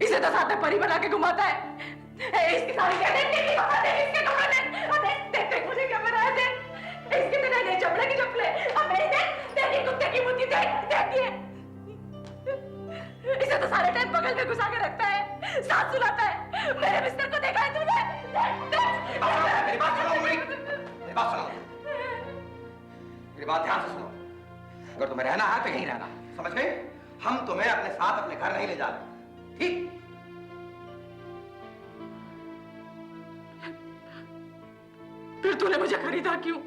इसे तो साथ में परी बना के घुमाता है। इसकी सारी इसके कपड़े देख मुझे क्या बनाया दे। इसके बिना नहीं चपड़े की चपले। अब मेरी तेरी कुत्ते की मुट्ठी देखती है। इसे तो सारे टाइम बगल में घुसा के रखता है, साथ सुलाता है। मेरे बिस्तर को देखा है तूने? मेरी बात सुनो, मेरी बात सुनो, मेरी बात ध्यान से सुनो। अगर तुम्हें रहना है तो यहीं रहना है, समझ गए? हम तुम्हें अपने साथ अपने घर नहीं ले जा रहे, ठीक? फिर तूने मुझे खरीदा क्यों?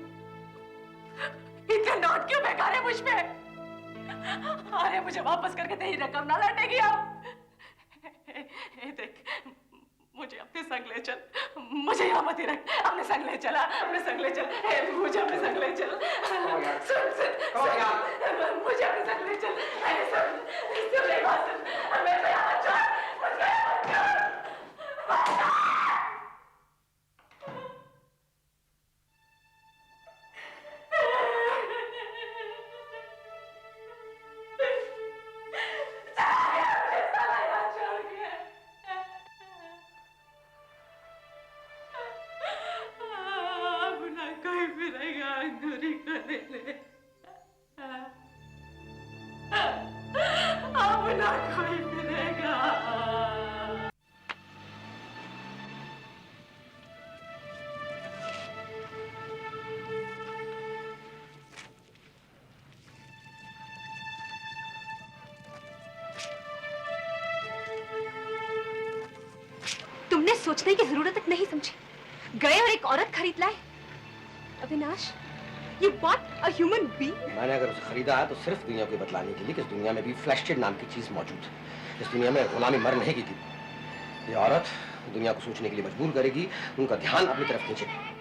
इतने नोट क्यों बेकार है मुझ पे? अरे मुझे वापस करके तेरी रकम ना लौटेगी अब। देख, मुझे अपने संग ले चल। मुझे यहाँ मत ही रख, अपने संग ले चला, अपने संग ले चल। मुझे अपने संग ले चल। सुन, मुझे अपने संग ले चल। सुन मेरी बात सुन, मेरे पे हाथ छोड़, मुझे मत छोड़। तुमने सोचने की जरूरत तक नहीं समझी, गए और एक औरत खरीद लाए। Avinash, you bought a human being? मैंने अगर उसे खरीदा है तो सिर्फ दुनिया को बतलाने के लिए कि इस दुनिया में भी फ्लैशेड नाम की चीज मौजूद है। इस दुनिया में गुलामी मर नहीं की थी। ये औरत दुनिया को सोचने के लिए मजबूर करेगी, उनका ध्यान अपनी तरफ खींचेगी।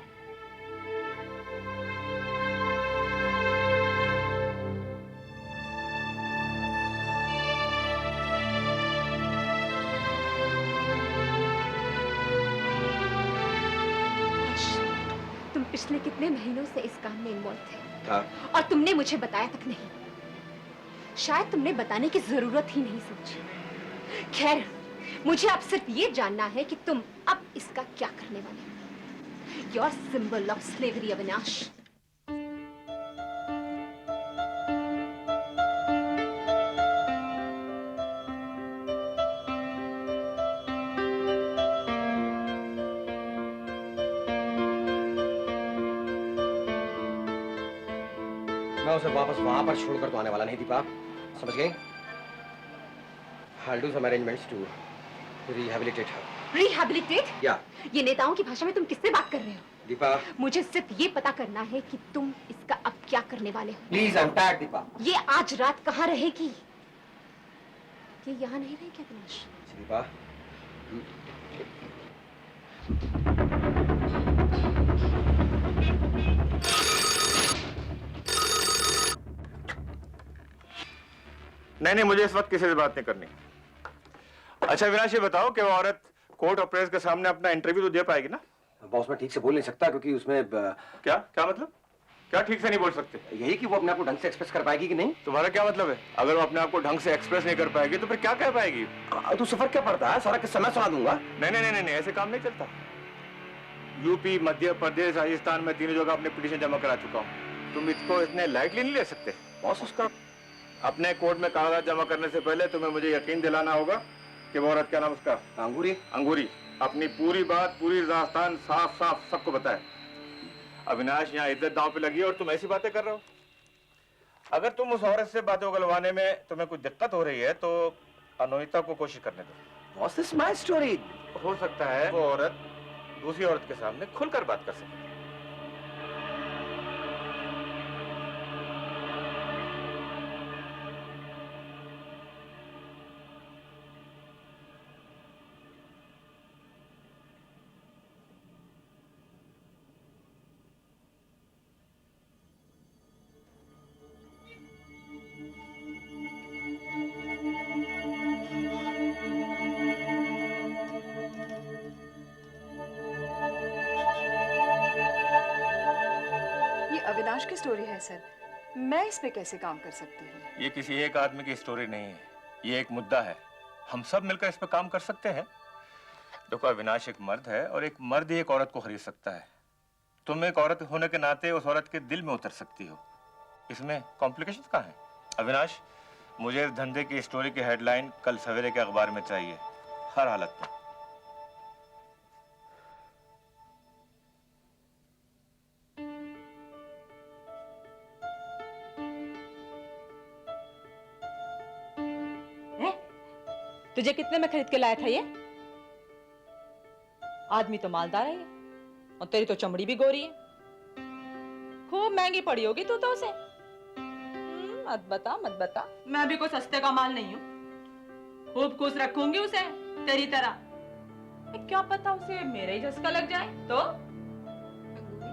पिछले कितने महीनों से इस काम में इन्वॉल्व थे था। और तुमने मुझे बताया तक नहीं। शायद तुमने बताने की जरूरत ही नहीं समझी। खैर, मुझे अब सिर्फ ये जानना है कि तुम अब इसका क्या करने वाले हो। Your symbol of slavery, Avinash. मैं उसे वापस वहां पर छोड़कर तो आने वाला नहीं दीपा, समझ गई? I'll do some arrangements to rehabilitate her. Rehabilitate? Yeah. ये नेताओं की भाषा में तुम किससे बात कर रहे हो? दीपा, मुझे सिर्फ ये पता करना है कि तुम इसका अब क्या करने वाले हो। Please, I'm tired, Deepa. ये आज रात कहाँ रहेगी? ये यहाँ नहीं रहेगी अविनाश। दीपा, नहीं, मुझे इस वक्त किसी से बात नहीं करनी। अच्छा विनाश, ये बताओ कि वो औरत कोर्ट और प्रेस के सामने अपना इंटरव्यू तो दे पाएगी ना? बॉस, मैं ठीक से बोल नहीं सकता क्योंकि उसमें क्या मतलब? क्या ठीक से नहीं बोल सकते? यही कि वो अपने आप को ढंग से एक्सप्रेस कर पाएगी कि नहीं। तुम्हारा क्या मतलब है? अगर वो अपने आप को ढंग से एक्सप्रेस नहीं कर पाएगी तो फिर क्या कह पाएगी? तू सफर क्या पड़ता है, सारा किस्सा मैं सुना दूंगा। नहीं, ऐसे काम नहीं चलता। यूपी, मध्य प्रदेश, राजस्थान में तीनों जगह अपने पिटीशन जमा करा चुका हूँ। तुम इसको इतने लाइटली नहीं ले सकते। बॉस, उसका अपने कोर्ट में कागजात जमा करने से पहले तुम्हें मुझे यकीन दिलाना होगा कि वो औरत, क्या नाम उसका? अंगूरी अपनी पूरी बात पूरी राजस्थान साफ साफ सबको बताए। अविनाश, यहाँ इज्जत दांव पे लगी है और तुम ऐसी बातें कर रहे हो। अगर तुम उस औरत से बातें उगलवाने में तुम्हें कुछ दिक्कत हो रही है तो अनोहिता को कोशिश करने दो। What's this my story? हो सकता है वो औरत दूसरी औरत के सामने खुलकर बात कर सके। अविनाश की स्टोरी है सर, मैं इस पे कैसे काम कर सकती हूँ? ये किसी एक आदमी की स्टोरी नहीं है, ये एक मुद्दा है। हम सब मिलकर इस पर काम कर सकते हैं। देखो, अविनाश एक मर्द है और एक मर्द ही एक औरत को खरीद सकता है। तुम एक औरत होने के नाते उस औरत के दिल में उतर सकती हो। इसमें कॉम्प्लिकेशन कहाँ है? अविनाश, मुझे इस धंधे की स्टोरी की हेडलाइन कल सवेरे के अखबार में चाहिए, हर हालत में। तुझे कितने में खरीद के लाया था ये? आदमी तो मालदार है ये, और तेरी तो चमड़ी भी गोरी है। खूब महंगी पड़ी होगी तू तो उसे। मत बता मत बता, मैं भी कोई सस्ते का माल नहीं हूँ। खूब खुश रखूंगी उसे तेरी तरह। क्या पता उसे मेरे ही झसका लग जाए तो। अंगूरी,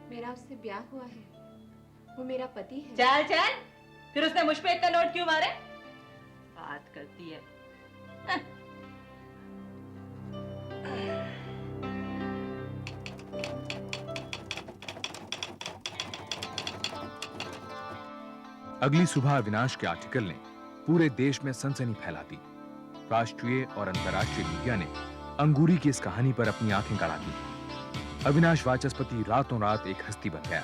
मेरा उससे ब्याह हुआ है, वो मेरा पति है। चल चल, फिर उसने मुझ पे इतना नोट क्यों मारे? बात करती है। अगली सुबह अविनाश के आर्टिकल ने पूरे देश में सनसनी फैला दी। राष्ट्रीय और अंतर्राष्ट्रीय मीडिया ने अंगूरी की इस कहानी पर अपनी आंखें गड़ा दी। अविनाश वाचस्पति रातों रात एक हस्ती बन गया।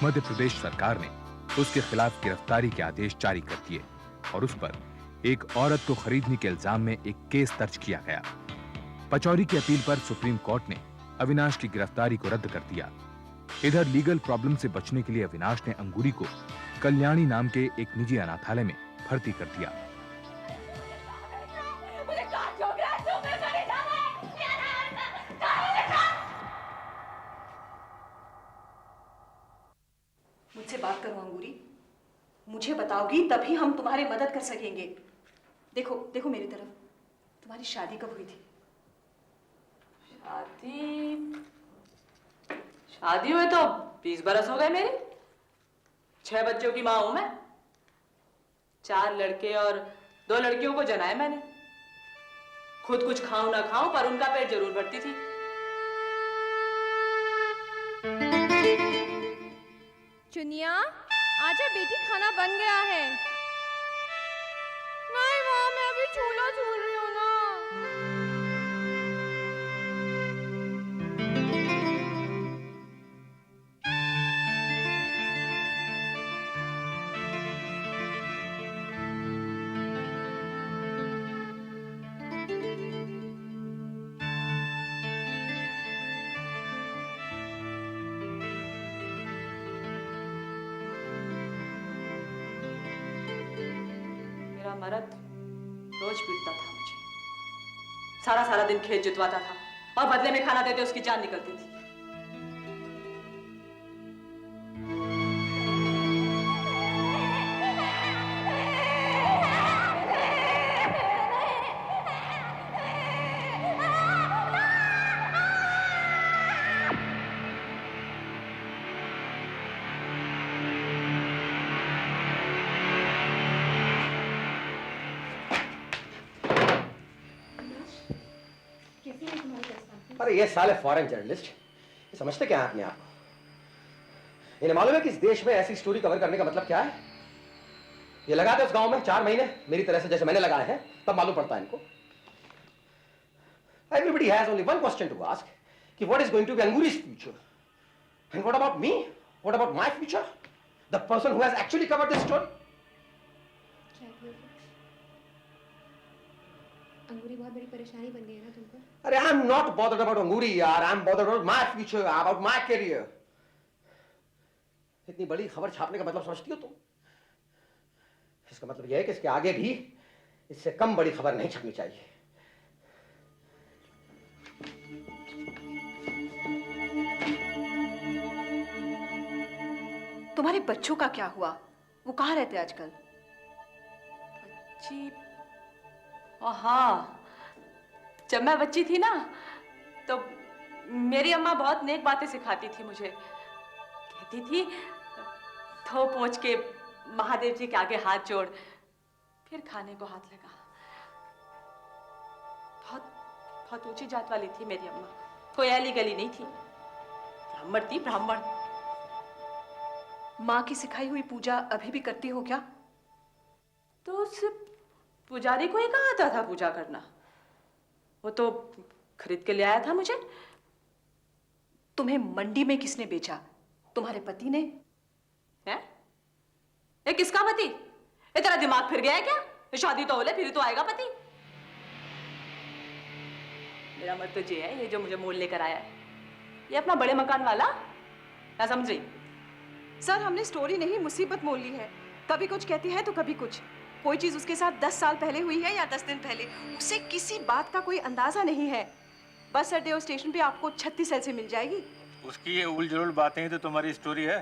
मध्य प्रदेश सरकार ने उसके खिलाफ गिरफ्तारी के आदेश जारी कर दिए और उस पर एक औरत को खरीदने के इल्जाम में एक केस दर्ज किया गया। पचौरी की अपील पर सुप्रीम कोर्ट ने अविनाश की गिरफ्तारी को रद्द कर दिया। इधर लीगल प्रॉब्लम से बचने के लिए अविनाश ने अंगूरी को कल्याणी नाम के एक निजी अनाथालय में भर्ती कर दिया। मुझसे बात करो अंगूरी, मुझे बताओगी तभी हम तुम्हारी मदद कर सकेंगे। देखो देखो मेरी तरफ, तुम्हारी शादी कब हुई थी? शादी हुए तो 20 बरस हो गए मेरे। 6 बच्चों की माँ हूं मैं। 4 लड़के और 2 लड़कियों को जनाया मैंने। खुद कुछ खाऊं ना खाऊं पर उनका पेट जरूर भरती थी। चुनिया, आजा बेटी, खाना बन गया है। नहीं माँ, मैं अभी चूल्हा झूल रही हूँ ना। मेरा मर्द रोज पीटता था मुझे। सारा सारा दिन खेत जुतवाता था और बदले में खाना देते उसकी जान निकलती थी। अरे ये साले फॉरेन जर्नलिस्ट, ये समझते क्या है अपने आप को? इन्हें मालूम है कि इस देश में ऐसी स्टोरी कवर करने का मतलब क्या है? ये लगा दे उस गांव में 4 महीने मेरी तरह से जैसे मैंने लगाए हैं, तब मालूम पड़ता है इनको। Everybody has only one question to ask कि what is going to be Anguri's future? And what about me? What about my future? The person who has actually covered this story? अंगूरी बहुत बड़ी परेशानी बन गई है ना तुमको? अरे I'm not bothered about Anguri यार, I'm bothered about my future, about my career. इतनी बड़ी खबर छापने का मतलब समझती हो तुम? इसका मतलब यह है कि इसके आगे भी इससे कम बड़ी खबर नहीं छपनी चाहिए। तुम्हारे बच्चों का क्या हुआ? वो कहाँ रहते आजकल? बच्ची? हाँ, जब मैं बच्ची थी ना तो मेरी अम्मा बहुत नेक बातें सिखाती थी मुझे। कहती थी थो पोंछ के महादेव जी के आगे हाथ जोड़, फिर खाने को हाथ लगा। बहुत बहुत ऊंची जात वाली थी मेरी अम्मा, कोई ऐली गली नहीं थी, ब्राह्मण थी, ब्राह्मण। माँ की सिखाई हुई पूजा अभी भी करती हो क्या? तो उस पुजारी को ही कहा आता था पूजा करना? वो तो खरीद के ले आया था मुझे। तुम्हें मंडी में किसने बेचा? तुम्हारे पति ने? है? ये किसका पति? ये तेरा दिमाग फिर गया है क्या? ये शादी तो हो ले फिर तो आएगा पति। मेरा मत तो ये है, ये जो मुझे मोल लेकर आया है, ये अपना बड़े मकान वाला, क्या समझ रही? सर, हमने स्टोरी नहीं मुसीबत मोल ली है। कभी कुछ कहती है तो कभी कुछ। कोई चीज उसके साथ 10 साल पहले हुई है या 10 दिन पहले, उसे किसी बात का कोई अंदाजा नहीं है। बस अड्डे और स्टेशन पे आपको 36 सेल से मिल जाएगी। उसकी ये उल जुल बातें ही तो तुम्हारी स्टोरी है,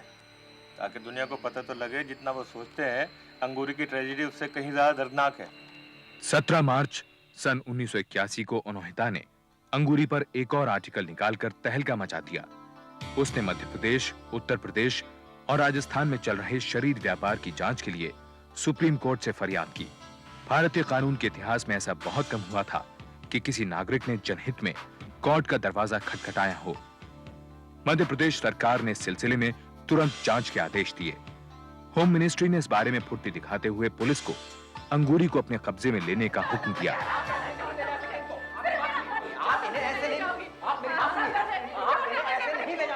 ताकि दुनिया को पता तो लगे जितना वो सोचते हैं अंगूरी की ट्रेजेडी उससे कहीं ज्यादा दर्दनाक है। 17 मार्च सन 1981 को उन्होंने ने अंगूरी पर एक और आर्टिकल निकालकर तहलका मचा दिया। उसने मध्य प्रदेश, उत्तर प्रदेश और राजस्थान में चल रहे शरीर व्यापार की जांच के लिए सुप्रीम कोर्ट से फरियाद की। भारतीय कानून के इतिहास में ऐसा बहुत कम हुआ था कि किसी नागरिक ने जनहित में कोर्ट का दरवाजा खटखटाया हो। मध्य प्रदेश सरकार ने इस सिलसिले में तुरंत जांच के आदेश दिए। होम मिनिस्ट्री ने इस बारे में फुर्ती दिखाते हुए पुलिस को अंगूरी को अपने कब्जे में लेने का हुक्म दिया।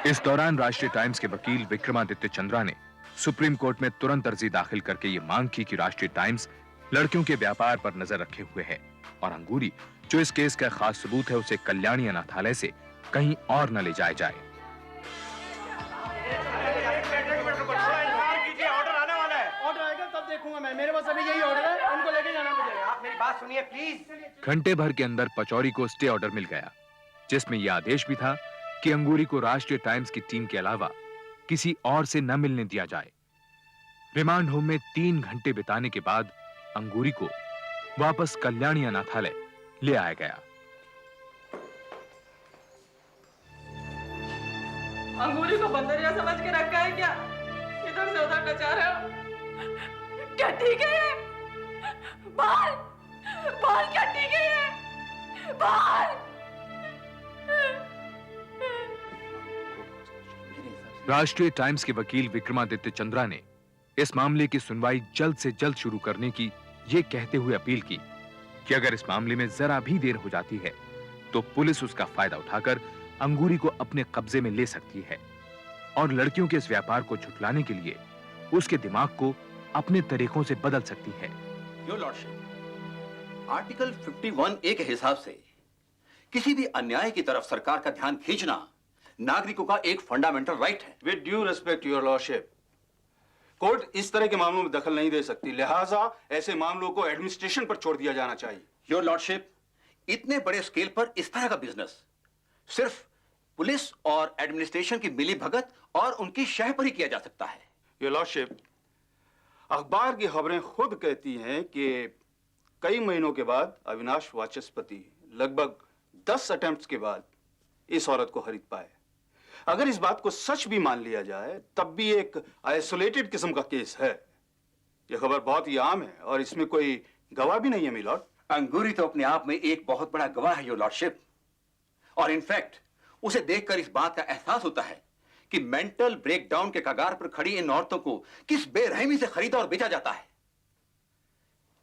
इस दौरान राष्ट्रीय टाइम्स के वकील विक्रमादित्य चंद्रा ने सुप्रीम कोर्ट में तुरंत अर्जी दाखिल करके ये मांग की कि राष्ट्रीय टाइम्स लड़कियों के व्यापार पर नजर रखे हुए है और अंगूरी, जो इस केस का खास सबूत है, उसे कल्याणी अनाथालय से कहीं और न ले जाया जाए। ऑर्डर आएगा तब देखूंगा मैं। मेरे पास अभी यही ऑर्डर है, उनको लेके जाना मुझे। आप मेरी बात सुनिए प्लीज। घंटे भर के अंदर पचौरी को स्टे ऑर्डर मिल गया, जिसमें यह आदेश भी था कि अंगूरी को राष्ट्रीय टाइम्स की टीम के अलावा किसी और से न मिलने दिया जाए। रिमांड होम में 3 घंटे बिताने के बाद अंगूरी को वापस कल्याणी अनाथालय ले आया गया। अंगूरी को बंदरिया समझ के रखा है क्या? इधर से उधर नचा रहे हो? क्या ठीक है ये? बाल बाल क्या ठीक है ये? बाल राष्ट्रीय टाइम्स के वकील विक्रमादित्य चंद्रा ने इस मामले की सुनवाई जल्द से जल्द शुरू करने की ये कहते हुए अपील की कि अगर इस मामले में जरा भी देर हो जाती है तो पुलिस उसका फायदा उठाकर अंगूरी को अपने कब्जे में ले सकती है और लड़कियों के इस व्यापार को झुठलाने के लिए उसके दिमाग को अपने तरीकों से बदल सकती है। योर लॉर्डशिप, आर्टिकल 51A के हिसाब से किसी भी अन्याय की तरफ सरकार का ध्यान खींचना नागरिकों का एक फंडामेंटल राइट है। With due respect your lordship, court इस तरह के मामलों में दखल नहीं दे सकती, लिहाजा ऐसे मामलों को एडमिनिस्ट्रेशन पर छोड़ दिया जाना चाहिए। योर लॉर्डशिप, इतने बड़े स्केल पर इस तरह का बिजनेस सिर्फ पुलिस और एडमिनिस्ट्रेशन की मिलीभगत और उनकी शह पर ही किया जा सकता है। योर लॉर्डशिप, अखबार की खबरें खुद कहती हैं कि कई महीनों के बाद अविनाश वाचस्पति लगभग 10 अटेम्प्ट्स के बाद इस औरत को खरीद पाए। अगर इस बात को सच भी मान लिया जाए तब भी एक आइसोलेटेड किस्म का केस है। यह खबर बहुत ही आम है और इसमें कोई गवाह भी नहीं है मिलॉर्ड। अंगूरी तो अपने आप में एक बहुत बड़ा गवाह है योर लॉर्डशिप, और इनफैक्ट उसे देखकर इस बात का एहसास होता है कि मेंटल ब्रेकडाउन के कगार पर खड़ी इन औरतों को किस बेरहमी से खरीदा और बेचा जाता है।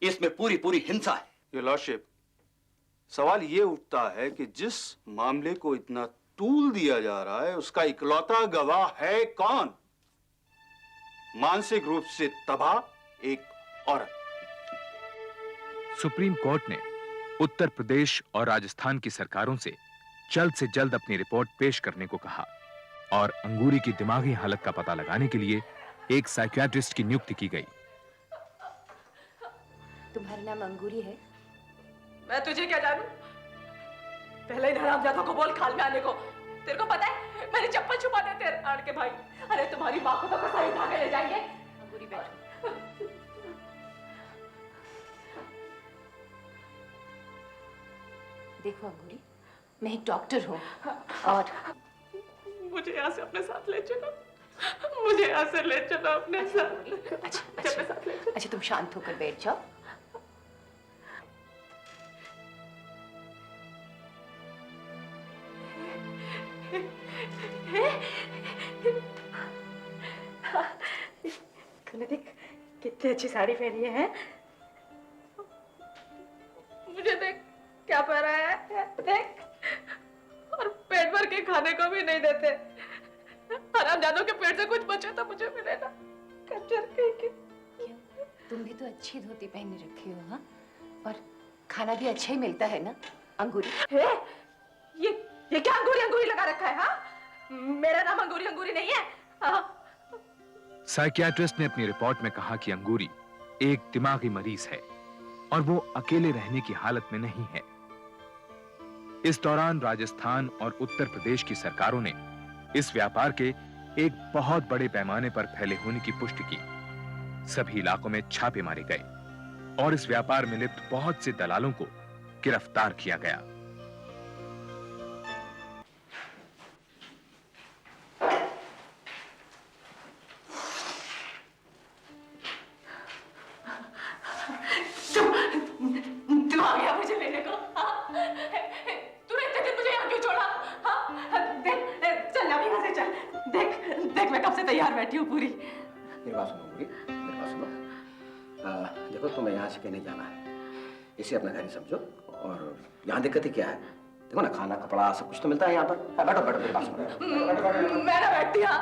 इसमें पूरी पूरी हिंसा है। योर लॉर्डशिप, सवाल यह उठता है कि जिस मामले को इतना तूल दिया जा रहा है उसका इकलौता गवाह है कौन? मानसिक रूप से तबाह एक औरत। सुप्रीम कोर्ट ने उत्तर प्रदेश और राजस्थान की सरकारों से जल्द अपनी रिपोर्ट पेश करने को कहा और अंगूरी की दिमागी हालत का पता लगाने के लिए एक साइकियाट्रिस्ट की नियुक्ति की गई। तुम्हारा नाम अंगूरी है? मैं तुझे क्या जानूं? पहले ही हरामजादों को बोल खाल में आने को। तेरे को पता है मेरी चप्पल छुपा दे तेरे आड़ के भाई। अरे तुम्हारी माँ को तो कसाई उठा के ले जाएंगे। अंगूरी बैठो। देखो अंगूरी, मैं एक डॉक्टर हूँ और मुझे यहाँ से अपने साथ ले चलो। मुझे यहाँ से ले चलो अपने साथ। अच्छा तुम शांत होकर बैठ जाओ। देख कितनी अच्छी साड़ी पहनी है। क्या पा रहा है देख, और पेट भर के खाने को भी नहीं देते। हरामजादों के पेट से कुछ बचे तो मुझे मिले ना। कंजर कहीं के। तुम भी तो अच्छी धोती पहनी रखी हो, हाँ? और खाना भी अच्छा ही मिलता है ना? अंगूरी है? ये क्या अंगूरी अंगूरी लगा रखा है? हाँ, मेरा नाम अंगूरी अंगूरी नहीं है। हाँ। साइकियाट्रिस्ट ने अपनी रिपोर्ट में कहा कि अंगूरी एक दिमागी मरीज है और वो अकेले रहने की हालत में नहीं है। इस दौरान राजस्थान और उत्तर प्रदेश की सरकारों ने इस व्यापार के एक बहुत बड़े पैमाने पर फैले होने की पुष्टि की। सभी इलाकों में छापे मारे गए और इस व्यापार में लिप्त बहुत से दलालों को गिरफ्तार किया गया। तुम आ गया मुझे लेने को? तूने इतने दिन मुझे यहाँ क्यों छोड़ा? हाँ? देख, चल अब यहाँ से चल। देख देख, मैं कब से तैयार बैठी हूँ पूरी। मेरी बात सुनो अंगूरी, मेरी बात सुनो। देखो तुम्हें यहाँ से कहीं नहीं जाना है, इसे अपना घर ही समझो। और यहाँ दिक्कत ही क्या है? देखो ना, खाना कपड़ा सब कुछ तो मिलता है यहाँ पर। बैठो बैठो, मेरी बात सुनो। मैं ना बैठती हाँ।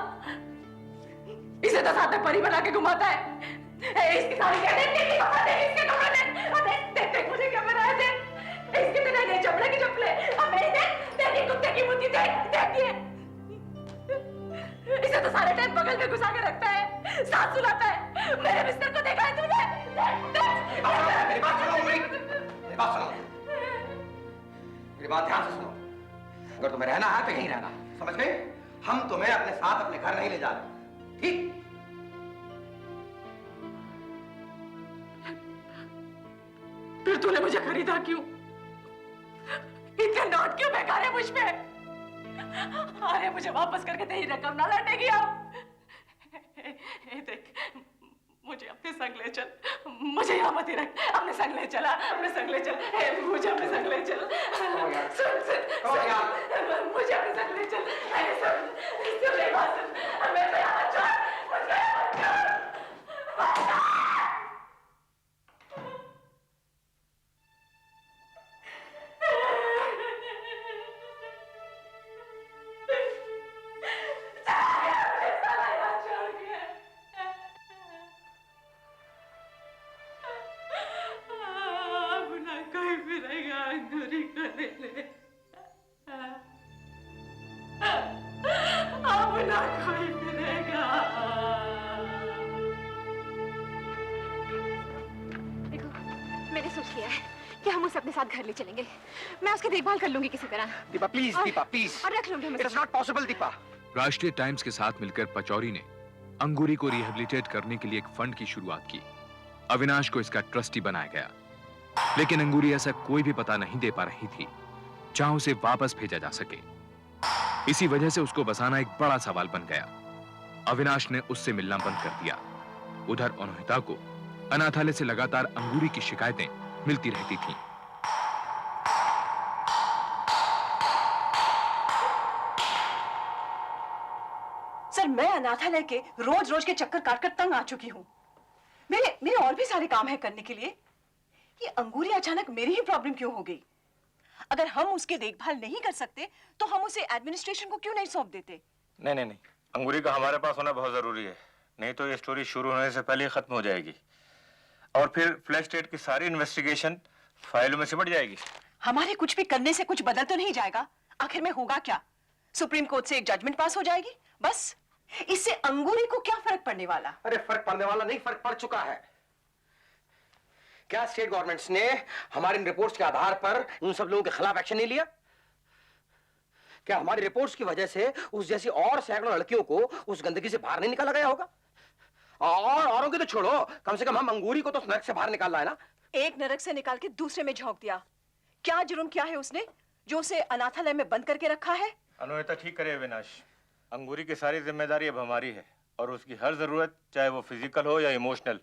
इसे तो साथ में परी बना के घुमाता है। इसकी सारी क्या देख, इसके कपड़े देख, इसके कपड़े देख। देख देख मुझे क्या बना है, देख। इसके तो नहीं चपले की चपले। अब मेरी देख, देख ये कुत्ते की मुट्ठी देख, देख ये। इसे तो सारे टाइम बगल में घुसा के रखता है, साथ सुलाता है। मेरे बिस्तर को देखा है तूने? मेरी बात सुनो अंगूरी, मेरी बात सुनो। मेरी बात ध्यान से सुनो। अगर तुम्हें रहना है तो यहीं रहना, समझ गए? हम तुम्हें अपने साथ अपने घर नहीं ले जा रहे, ठीक? फिर तूने मुझे खरीदा क्यों? इतने नोट क्यों बेकार है मुझ पे? अरे मुझे वापस करके तेरी रकम ना लौटेगी अब। देख, मुझे अपने संग ले चल। मुझे यहाँ मत ही रख, अपने संग ले चला, अपने संग ले चल। मुझे अपने संग ले चल। सुन सुन, मुझे अपने संग ले चल। सुन मेरी बात सुन, मैं तो यहाँ मत छोड़, मुझे यहाँ मत छोड़। अपने साथ घर ले चलेंगे। मैं उसकी देखभाल कर लूंगी किसी तरह। Deepa please, Deepa please. और रख लूंगी। It is not possible Deepa. राष्ट्रीय टाइम्स के साथ मिलकर पचौरी ने अंगूरी को रिहेबिलिटेट करने के लिए एक फंड की शुरुआत की। अविनाश को इसका ट्रस्टी बनाया गया, लेकिन अंगूरी ऐसा कोई भी पता नहीं दे पा रही थी जहां उसे वापस भेजा जा सके। इसी वजह से उसको बसाना एक बड़ा सवाल बन गया। अविनाश ने उससे मिलना बंद कर दिया। उधर अनुहिता को अनाथालय से लगातार अंगूरी की शिकायतें मिलती रहती थीं। सर, मैं अनाथालय के रोज रोज के चक्कर काटकर तंग आ चुकी हूँ। मेरे और भी सारे काम है करने के लिए। ये अंगूरी अचानक मेरी ही प्रॉब्लम क्यों हो गई? अगर हम उसकी देखभाल नहीं कर सकते तो हम उसे एडमिनिस्ट्रेशन को क्यों नहीं सौंप देते? नहीं, अंगूरी का हमारे पास होना बहुत जरूरी है, नहीं तो ये स्टोरी शुरू होने से पहले ही खत्म हो जाएगी और फिर फ्लैश स्टेट की सारी इन्वेस्टिगेशन फाइलों में सिमट जाएगी। हमारे कुछ भी करने से कुछ बदल तो नहीं जाएगा। आखिर में होगा क्या? सुप्रीम कोर्ट से एक जजमेंट पास हो जाएगी, बस। इससे अंगूरी को क्या फर्क पड़ने वाला? अरे फर्क पड़ने वाला नहीं, फर्क पड़ चुका है। क्या स्टेट गवर्नमेंट्स ने हमारी रिपोर्ट्स के आधार पर उन सब लोगों के खिलाफ एक्शन नहीं लिया? क्या हमारी रिपोर्ट्स की वजह से उस जैसी और सैकड़ों लड़कियों को उस गंदगी से बाहर नहीं निकाला गया होगा? और औरों की तो छोड़ो, कम से कम हम अंगूरी को तो नरक से बाहर निकाल लाए ना। एक नरक से निकाल के दूसरे में झोंक दिया। क्या जुर्म किया है उसने जो उसे अनाथालय में बंद करके रखा है? अनुहिता ठीक करे अविनाश, अंगूरी की सारी जिम्मेदारी अब हमारी है और उसकी हर जरूरत, चाहे वो फिजिकल हो या इमोशनल,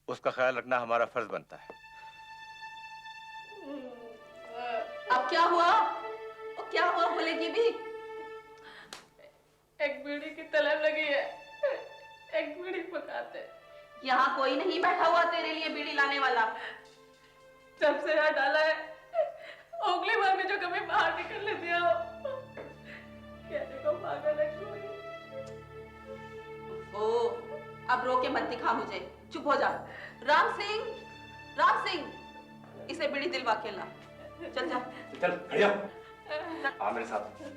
उसका ख्याल रखना हमारा फर्ज बनता है। अब क्या हुआ? क्या हुआ बोलेगी भी? एक बीड़ी की तलब लगी है, एक बीड़ी पकाते। यहाँ कोई नहीं बैठा हुआ तेरे लिए बीड़ी लाने वाला। जब से यहाँ डाला है के मत दिखा मुझे, चुप हो जा। राम सिंह, इसे बीड़ी दिलवा के ला। चल जा। चल खड़ी हो, आ मेरे साथ।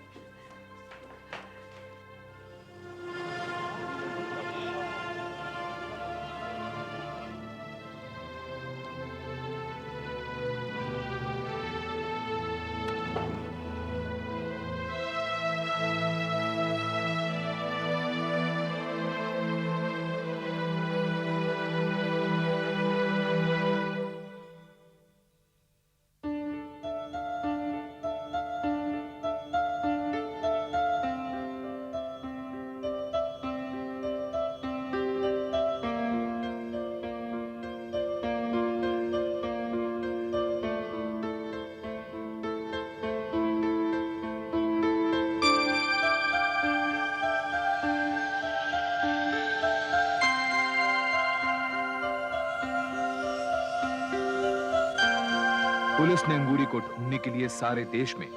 पुलिस ने अंगूरी को ढूंढने के लिए सारे देश में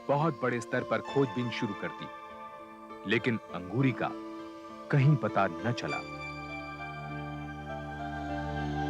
बहुत बड़े स्तर पर खोजबीन शुरू कर दी, लेकिन अंगूरी का कहीं पता न चला।